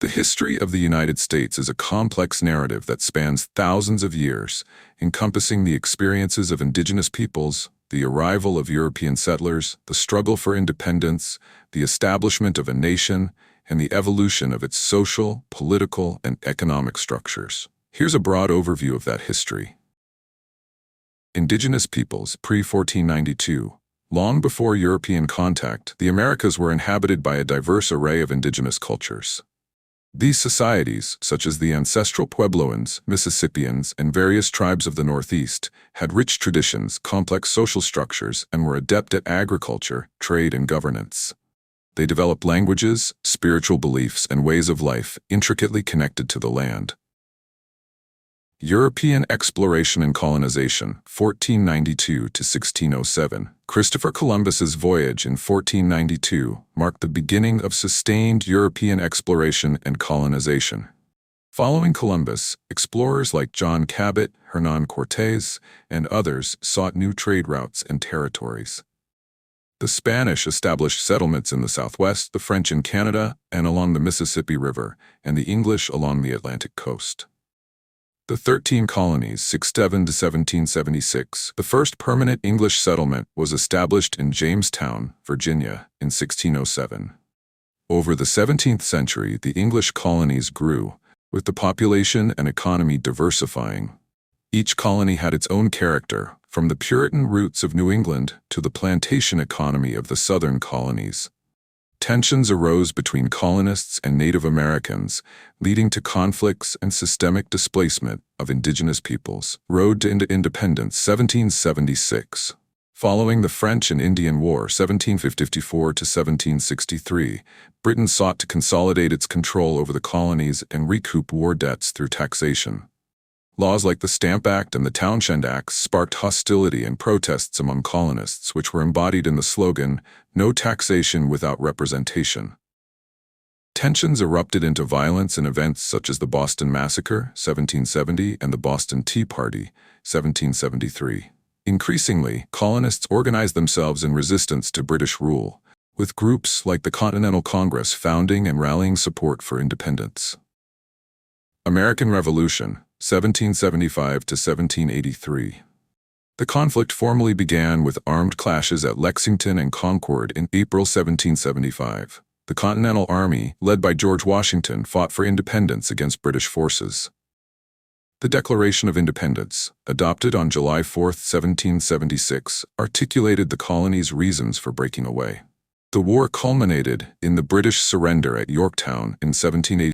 The history of the United States is a complex narrative that spans thousands of years, encompassing the experiences of indigenous peoples, the arrival of European settlers, the struggle for independence, the establishment of a nation, and the evolution of its social, political, and economic structures. Here's a broad overview of that history. Indigenous peoples, pre-1492. Long before European contact, the Americas were inhabited by a diverse array of indigenous cultures. These societies, such as the Ancestral Puebloans, Mississippians, and various tribes of the Northeast, had rich traditions, complex social structures, and were adept at agriculture, trade, and governance. They developed languages, spiritual beliefs, and ways of life intricately connected to the land. European exploration and colonization, 1492 to 1607. Christopher Columbus's voyage in 1492 marked the beginning of sustained European exploration and colonization. Following Columbus, explorers like John Cabot, Hernán Cortés, and others sought new trade routes and territories. The Spanish established settlements in the Southwest, the French in Canada and along the Mississippi River, and the English along the Atlantic coast. The 13 colonies, 1607 to 1776. The first permanent English settlement was established in Jamestown, Virginia, in 1607. Over the 17th century, the English colonies grew, with the population and economy diversifying. Each colony had its own character, from the Puritan roots of New England to the plantation economy of the southern colonies. Tensions arose between colonists and Native Americans, leading to conflicts and systemic displacement of indigenous peoples. Road to Independence, 1776. Following the French and Indian War, 1754 to 1763, Britain sought to consolidate its control over the colonies and recoup war debts through taxation. Laws like the Stamp Act and the Townshend Acts sparked hostility and protests among colonists, which were embodied in the slogan, "No taxation without representation." Tensions erupted into violence in events such as the Boston Massacre, 1770, and the Boston Tea Party, 1773. Increasingly, colonists organized themselves in resistance to British rule, with groups like the Continental Congress founding and rallying support for independence. American Revolution, 1775 to 1783. The conflict formally began with armed clashes at Lexington and Concord in April 1775. The Continental Army, led by George Washington, fought for independence against British forces. The Declaration of Independence, adopted on July 4, 1776, articulated the colony's reasons for breaking away. The war culminated in the British surrender at Yorktown in 1780.